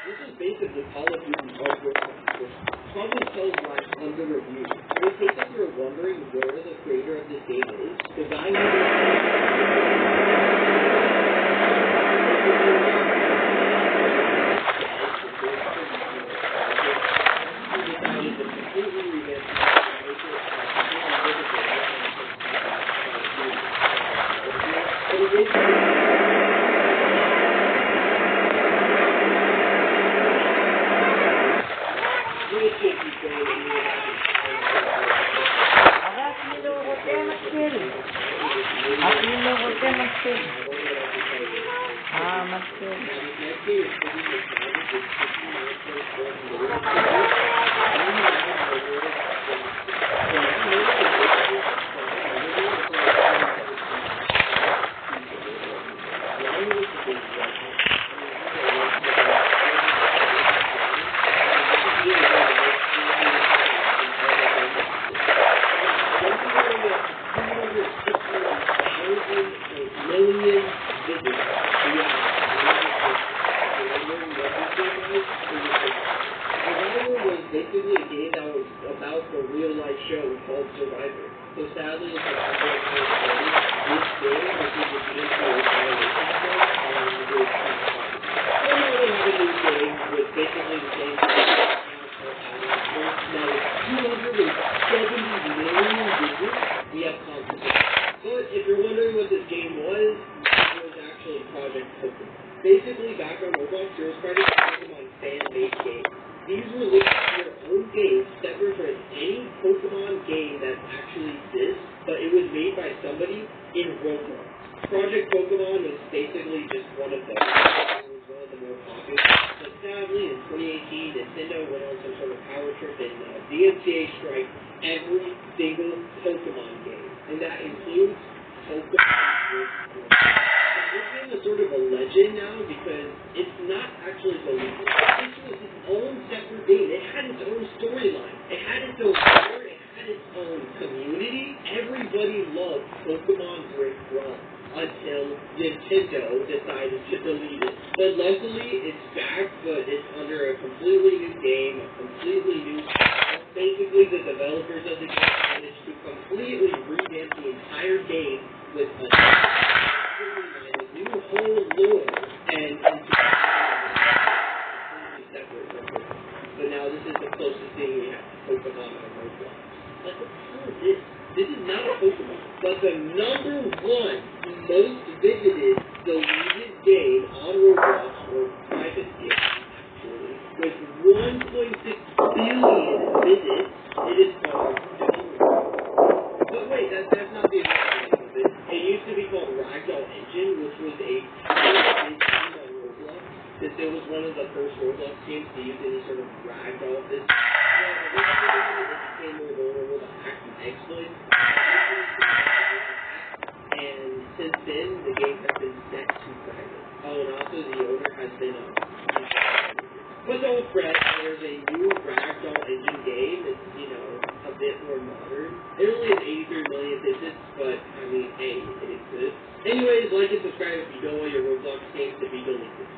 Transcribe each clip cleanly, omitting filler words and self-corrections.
This is basically Call of Duty hardware competition. Probably tells why it's under review. In case if you're wondering where the creator of this game is, the guy who decided to completely revamp basically a game that was about the real-life show called Survivor. So sadly, it's a couple of years later, this game, which is a game for a violation show, so now they have a new game with basically the same now with 270 million visits, we have competition. But if you're wondering what this game was, it was actually Project Pokemon. Basically, back on Roblox, there was Project Pokemon fan-made games. These were literally your own games separate from any Pokemon game that actually exists, but it was made by somebody in Roblox. Project Pokemon was basically just one of them. It was one of the more popular. But sadly, in 2018, Nintendo went on some sort of power trip and DMCA strike every single Pokemon game. And that includes Pokemon. This game is sort of a legend now because it's not actually believable. This was its own separate game. It had its own storyline. It had its own lore. It had its own community. Everybody loved Pokemon Brick Run until Nintendo decided to delete it. But luckily, it's back, but it's under a completely new game, a completely new style. Basically, the developers of the game managed to completely revamp the entire game with a new whole lore and separate from Pokemon. So now this is the closest thing we have to Pokemon on Roblox. Like, what the hell is this? This is not a Pokemon. But the number one most visited deleted game on Roblox, or private game, actually, with 1.6 billion visits, it is called But wait, that's not the original name of it. It used to be called Ragdoll Engine, which was a big game on Roblox, since it was one of the first Roblox games to use any sort of ragdoll system. It became more vulnerable to hacks and exploits. And since then, the game has been set to private. Oh, and also the owner has been But don't fret, there's a new Ragdoll Engine game. It's, a bit more modern. It only has 83 million visits, but, I mean, hey, it exists. Anyways, like and subscribe if you don't want your Roblox games to be deleted.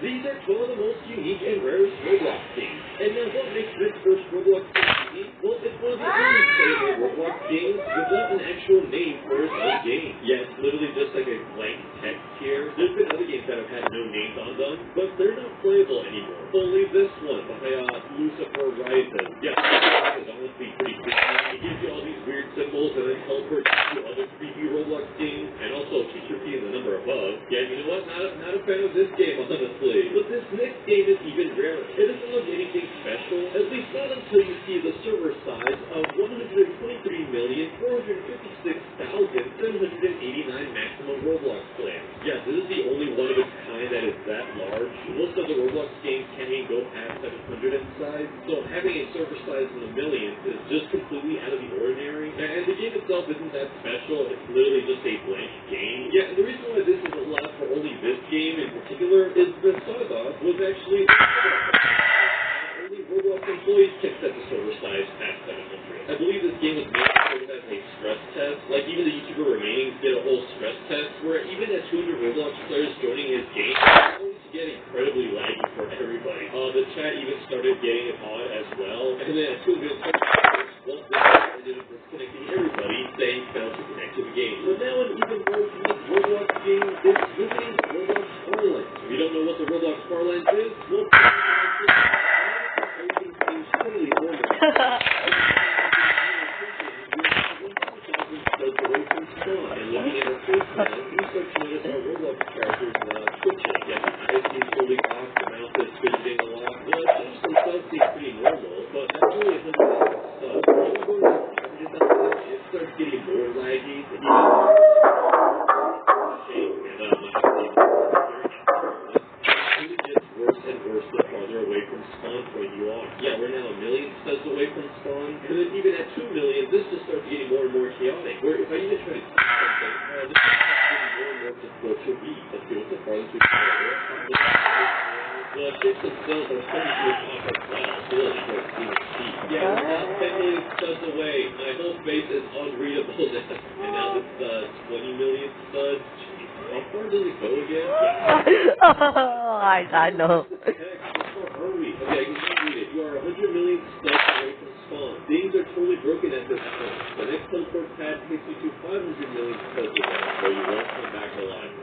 These are 2 of the most unique and rarest Roblox games. And now what makes this first Roblox game unique? Well, it's one of the only playable Roblox games without an actual name for its own game. Yeah, it's literally just like a blank text here. There's been other games that have had no names on them, but they're not playable anymore. Only this one by Lucifer Rising. Yeah, it's honestly pretty creepy. It gives you all these weird symbols and then teleports to other creepy Roblox games, and also keeps repeating the number above. Yeah, you know what? Not a fan of this game, honestly. But this next game is even rarer. It doesn't look anything special, at least not until you see the server size of 123,456,789 maximum Roblox players. Yeah, this is the only one of its kind that is that large. Most of the Roblox games can't even go past 700 in size, so having a server size in the millions is just completely out of the ordinary. And the game itself isn't that special, it's literally just a blank game. Yeah, and the reason why this is allowed for only this game in particular is the start off, was actually only Roblox employees can set the server size past 700. I believe this game was made sort of as a stress test. Like, even the YouTuber Remainings did a whole stress test where even at 200 Roblox players joining his game, it was going to get incredibly laggy for everybody. The chat even started getting it odd as well. And then at 200 players, once they started disconnecting everybody, saying failed to connect to the game. So now an even more unique Roblox game is visiting Roblox Farlands. If you don't know what the Roblox Farlands is, well, everything seems totally normal. And looking at our face now, we start to notice our Roblox characters twitching. Yes, the eyes seem totally off, the mouth is fidgeting a lot. The change themselves seem pretty normal, but that's only 100 subs. It starts getting more laggy, and even more shake, and it gets worse and worse the farther away from spawn point you are. Yeah, we're now 1 million subs away from spawn, and then even at 2 million, this just starts getting more and more chaotic. Where if I even try to do something, this starts getting more and more difficult to read. Let's see, what's the farthest we can go? The shapes themselves are starting to pop up well, so really short see. Yeah, we're now 10 million subs away. My whole face is unreadable now. And now it's 20 million subs. Jeez, how far does it go again? Oh, I know. Heck, how far are we? Okay, I can read it. You are 100 million subs away from spawn. Things are totally broken at this point. The next teleport pad takes you to 500 million subs again, so you won't come back alive.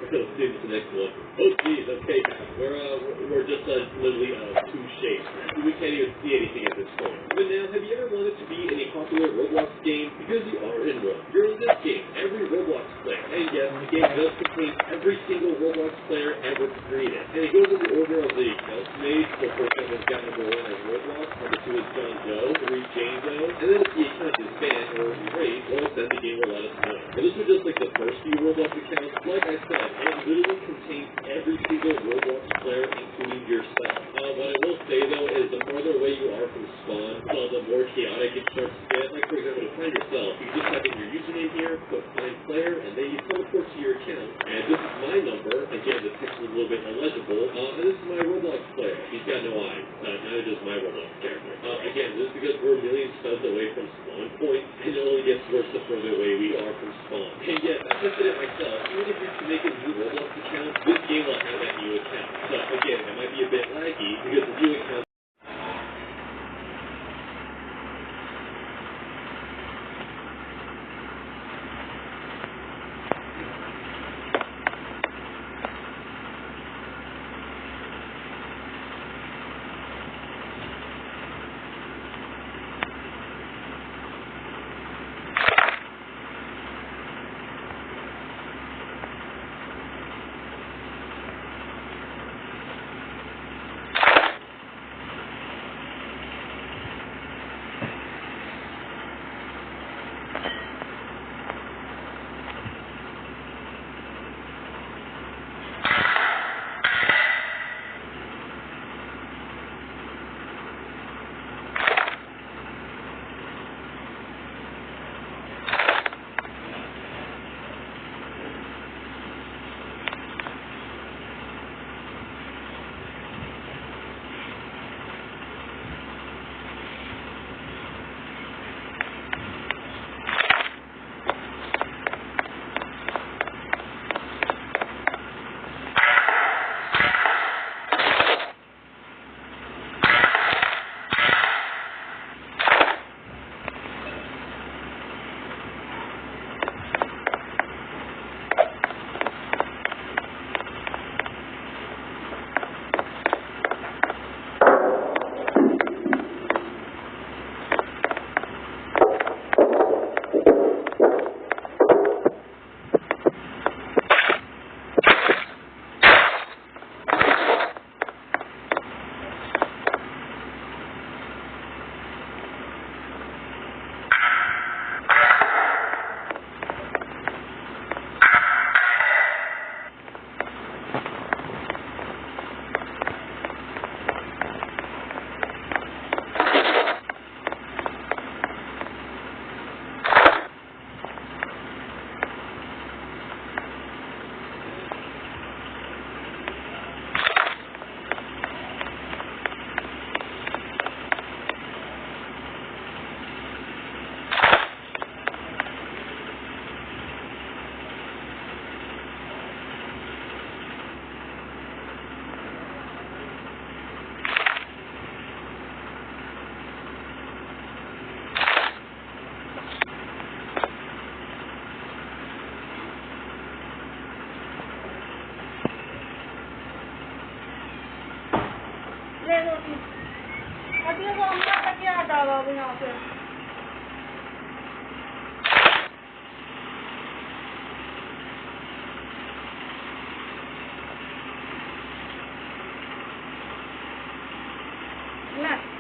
Let's see what's the next one. Oh, geez, okay, we're just literally two shapes. We can't even see anything at this point. But now, have you ever wanted to be in a popular Roblox game? Because you are in one. You're in this game, every Roblox player. And yes, the game does contain every single Roblox player ever created. And it goes in the order of the accounts made. So first one has got number 1 as Roblox, number 2 is John Doe, 3 Jane Doe, and then if the account is banned or erased, well, then the game will let us know. And this was just like the first few Roblox accounts. Like I said, it literally contains every single Roblox player, including yourself. What I will say though is the farther away you are from spawn, the more chaotic it starts to get. Like for example, to find yourself, you just type in your username here, put find player, and then you teleport to your account. And this is my number. Again, the text is a little bit illegible. And this is my Roblox player. He's got no eyes. Neither does my Roblox character. Again, this is because we're a million subs away from spawn point, and it only gets worse the further away we are from spawn. And yes, I tested it myself. Even if you're to make a new Roblox account, this game will have that new account. So again, it might be a bit laggy because the new account को हमला क्या आता बाबू यहाँ पे ना